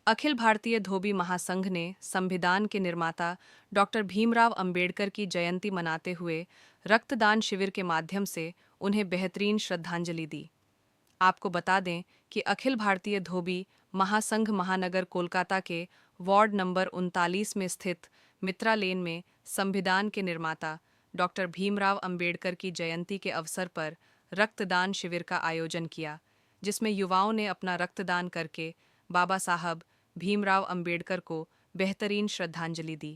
अखिल भारतीय धोबी महासंघ ने संविधान के निर्माता डॉक्टर भीमराव अंबेडकर की जयंती मनाते हुए रक्तदान शिविर के माध्यम से उन्हें बेहतरीन श्रद्धांजलि दी। आपको बता दें कि अखिल भारतीय धोबी महासंघ महानगर कोलकाता के वार्ड नंबर 39 में स्थित मित्रा लेन में संविधान के निर्माता डॉक्टर भीमराव अंबेडकर की जयंती के अवसर पर रक्तदान शिविर का आयोजन किया, जिसमें युवाओं ने अपना रक्तदान करके बाबा साहब भीमराव अंबेडकर को बेहतरीन श्रद्धांजलि दी।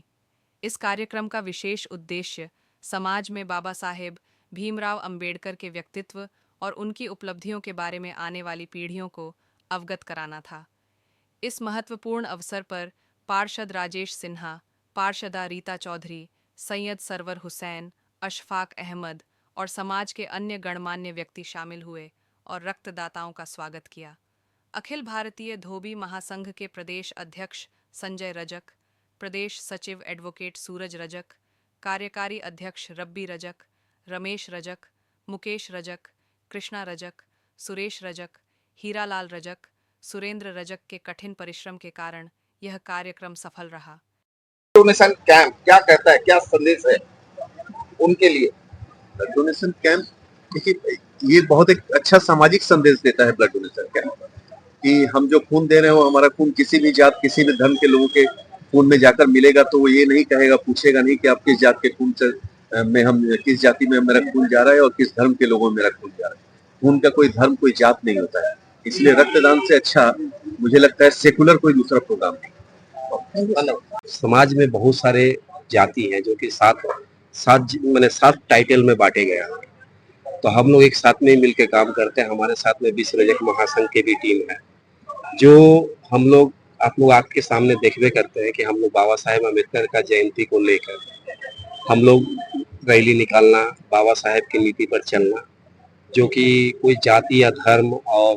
इस कार्यक्रम का विशेष उद्देश्य समाज में बाबा साहेब भीमराव अंबेडकर के व्यक्तित्व और उनकी उपलब्धियों के बारे में आने वाली पीढ़ियों को अवगत कराना था। इस महत्वपूर्ण अवसर पर पार्षद राजेश सिन्हा, पार्षदा रीता चौधरी, सैयद सरवर हुसैन, अशफाक अहमद और समाज के अन्य गणमान्य व्यक्ति शामिल हुए और रक्तदाताओं का स्वागत किया। अखिल भारतीय धोबी महासंघ के प्रदेश अध्यक्ष संजय रजक, प्रदेश सचिव एडवोकेट सूरज रजक, कार्यकारी अध्यक्ष रब्बी रजक, रमेश रजक, मुकेश रजक, कृष्णा रजक, सुरेश रजक, हीरालाल रजक, सुरेंद्र रजक के कठिन परिश्रम के कारण यह कार्यक्रम सफल रहा। डोनेशन कैंप क्या कहता है, क्या संदेश है उनके लिए? डोनेशन कैंप देखिए, ये बहुत एक अच्छा सामाजिक संदेश देता है ब्लड डोनेशन कैंप, कि हम जो खून दे रहे हो, हमारा खून किसी भी जात किसी भी धर्म के लोगों के खून में जाकर मिलेगा तो वो ये नहीं कहेगा, पूछेगा नहीं कि आप किस जात के खून से में हम किस जाति में मेरा खून जा रहा है और किस धर्म के लोगों में मेरा खून जा रहा है। खून का कोई धर्म कोई जात नहीं होता है, इसलिए रक्तदान से अच्छा मुझे लगता है सेकुलर कोई दूसरा प्रोग्राम नहीं। समाज में बहुत सारे जाति हैं जो कि सात टाइटल में बांटे गए हैं, तो हम लोग एक साथ में मिलकर काम करते हैं। हमारे साथ में विश्व रजक महासंघ की भी टीम है, जो हम लोग आप लोग आपके सामने देखबे करते हैं कि हम लोग बाबा साहेब अम्बेडकर का जयंती को लेकर हम लोग रैली निकालना, बाबा साहेब की नीति पर चलना, जो कि कोई जाति या धर्म और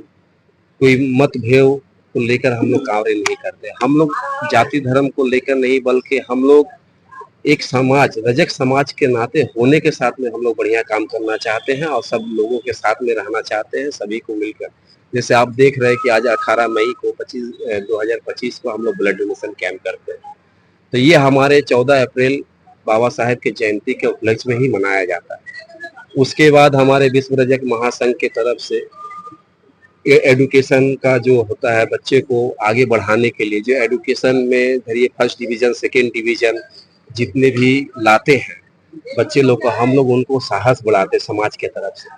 कोई मतभेद को लेकर हम लोग कार्य नहीं करते। हम लोग जाति धर्म को लेकर नहीं, बल्कि हम लोग एक समाज, रजक समाज के नाते होने के साथ में हम लोग बढ़िया काम करना चाहते हैं और सब लोगों के साथ में रहना चाहते हैं, सभी को मिलकर। जैसे आप देख रहे हैं कि आज 18 मई को 2025 को हम लोग ब्लड डोनेशन कैंप करते हैं, तो ये हमारे 14 अप्रैल बाबा साहेब के जयंती के उपलक्ष्य में ही मनाया जाता है। उसके बाद हमारे विश्व रजक महासंघ की तरफ से एडुकेशन का जो होता है, बच्चे को आगे बढ़ाने के लिए जो एडुकेशन में धरिए फर्स्ट डिवीजन, सेकेंड डिवीजन जितने भी लाते हैं बच्चे लोग को, हम लोग उनको साहस बढ़ाते समाज के तरफ से।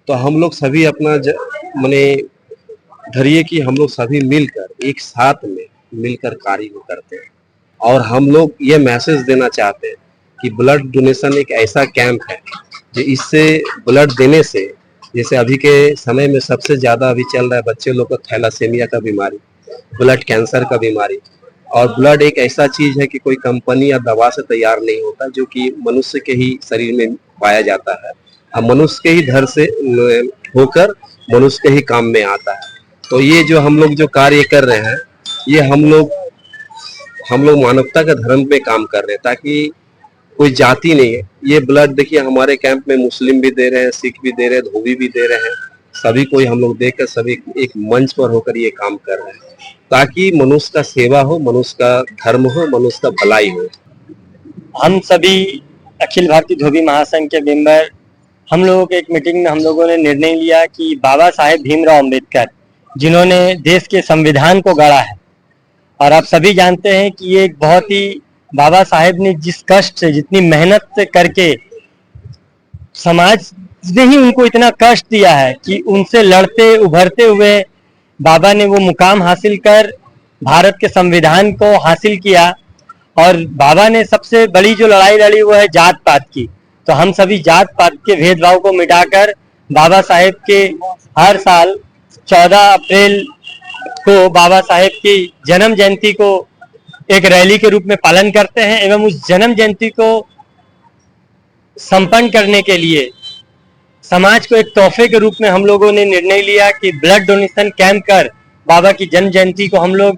तो हम लोग सभी अपना माने धरिए कि हम लोग सभी मिलकर एक साथ में मिलकर कार्य करते हैं और हम लोग ये मैसेज देना चाहते हैं कि ब्लड डोनेशन एक ऐसा कैंप है जो इससे ब्लड देने से, जैसे अभी के समय में सबसे ज्यादा अभी चल रहा है बच्चे लोग को थैलासेमिया का बीमारी, ब्लड कैंसर का बीमारी, और ब्लड एक ऐसा चीज है कि कोई कंपनी या दवा से तैयार नहीं होता, जो कि मनुष्य के ही शरीर में पाया जाता है और मनुष्य के ही धर से होकर मनुष्य के ही काम में आता है। तो ये जो हम लोग जो कार्य कर रहे हैं, ये हम लोग मानवता का धर्म पे काम कर रहे हैं, ताकि कोई जाति नहीं है। ये ब्लड देखिए हमारे कैंप में मुस्लिम भी दे रहे हैं, सिख भी दे रहे हैं, धोबी भी दे रहे हैं, सभी कोई हम लोग देकर सभी एक मंच पर होकर ये काम कर रहे हैं, ताकि मनुष्य का सेवा हो, मनुष्य का धर्म हो, मनुष्य का भलाई हो। हम सभी अखिल भारतीय धोबी महासंघ के मेंबर, हम लोगों के एक मीटिंग में हम लोगों ने निर्णय लिया कि बाबा साहेब भीमराव अंबेडकर, जिन्होंने देश के संविधान को गढ़ा है, और आप सभी जानते हैं कि ये एक बहुत ही, बाबा साहेब ने जिस कष्ट से, जितनी मेहनत से करके, समाज ने ही उनको इतना कष्ट दिया है कि उनसे लड़ते उभरते हुए बाबा ने वो मुकाम हासिल कर भारत के संविधान को हासिल किया। और बाबा ने सबसे बड़ी जो लड़ाई लड़ी वो है जात पात की। तो हम सभी जात पात के भेदभाव को मिटाकर बाबा साहेब के हर साल 14 अप्रैल को बाबा साहेब की जन्म जयंती को एक रैली के रूप में पालन करते हैं, एवं उस जन्म जयंती को संपन्न करने के लिए समाज को एक तोहफे के रूप में हम लोगों ने निर्णय लिया कि ब्लड डोनेशन कैंप कर बाबा की जन्म जयंती को हम लोग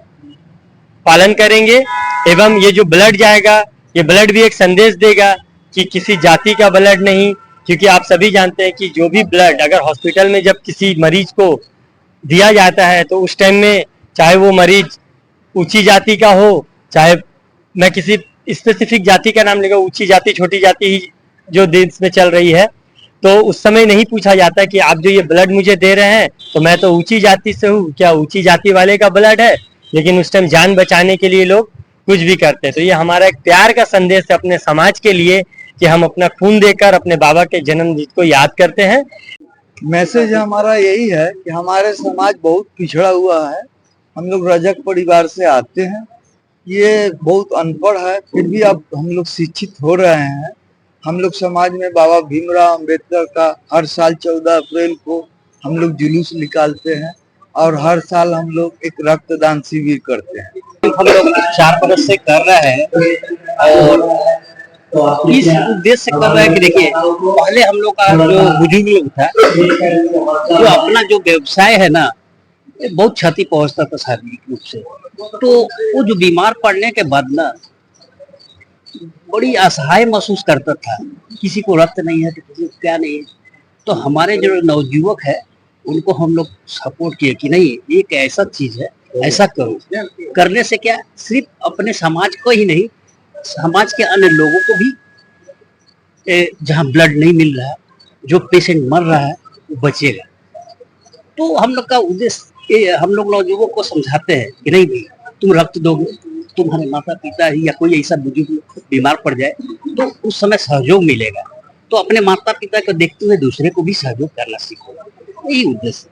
पालन करेंगे। एवं ये जो ब्लड जाएगा, ये ब्लड भी एक संदेश देगा कि किसी जाति का ब्लड नहीं, क्योंकि आप सभी जानते हैं कि जो भी ब्लड अगर हॉस्पिटल में जब किसी मरीज को दिया जाता है तो उस टाइम में चाहे वो मरीज ऊंची जाति का हो, चाहे मैं किसी स्पेसिफिक जाति का नाम लेगा, ऊंची जाति छोटी जाति ही जो देश में चल रही है, तो उस समय नहीं पूछा जाता कि आप जो ये ब्लड मुझे दे रहे हैं तो मैं तो ऊंची जाति से हूँ, क्या ऊंची जाति वाले का ब्लड है। लेकिन उस टाइम जान बचाने के लिए लोग कुछ भी करते हैं। तो ये हमारा एक प्यार का संदेश है अपने समाज के लिए कि हम अपना खून देकर अपने बाबा के जन्मदिन को याद करते हैं। मैसेज हमारा यही है कि हमारे समाज बहुत पिछड़ा हुआ है। हम लोग रजक परिवार से आते हैं, ये बहुत अनपढ़ है, फिर भी अब हम लोग शिक्षित हो रहे हैं। हम लोग समाज में बाबा भीमराव अंबेडकर का हर साल 14 अप्रैल को हम लोग जुलूस निकालते हैं और हर साल हम लोग एक रक्तदान शिविर करते हैं। हम लोग 4 बरस से कर रहे हैं और इस उद्देश्य से कर रहे हैं कि देखिए, पहले हम लोग का जो बुजुर्ग लोग था, जो अपना जो व्यवसाय है ना, बहुत क्षति पहुंचता था शारीरिक रूप से। तो वो जो बीमार पड़ने के बाद ना बड़ी असहाय महसूस करता था, किसी को रक्त नहीं है तो किसी को क्या नहीं है। तो हमारे जो नवयुवक है उनको हम लोग सपोर्ट किए कि नहीं, एक ऐसा चीज है, ऐसा करो। करने से क्या, सिर्फ अपने समाज को ही नहीं, समाज के अन्य लोगों को भी, जहाँ ब्लड नहीं मिल रहा है, जो पेशेंट मर रहा है, वो बचेगा। तो हम लोग का उद्देश्य, हम लोग नौजुवकों को समझाते हैं कि नहीं भाई, तुम रक्त दोगे, तुम्हारे माता पिता या कोई ऐसा बुजुर्ग बीमार पड़ जाए तो उस समय सहयोग मिलेगा। तो अपने माता पिता को देखते हुए दूसरे को भी सहयोग करना सीखो, यही उद्देश्य।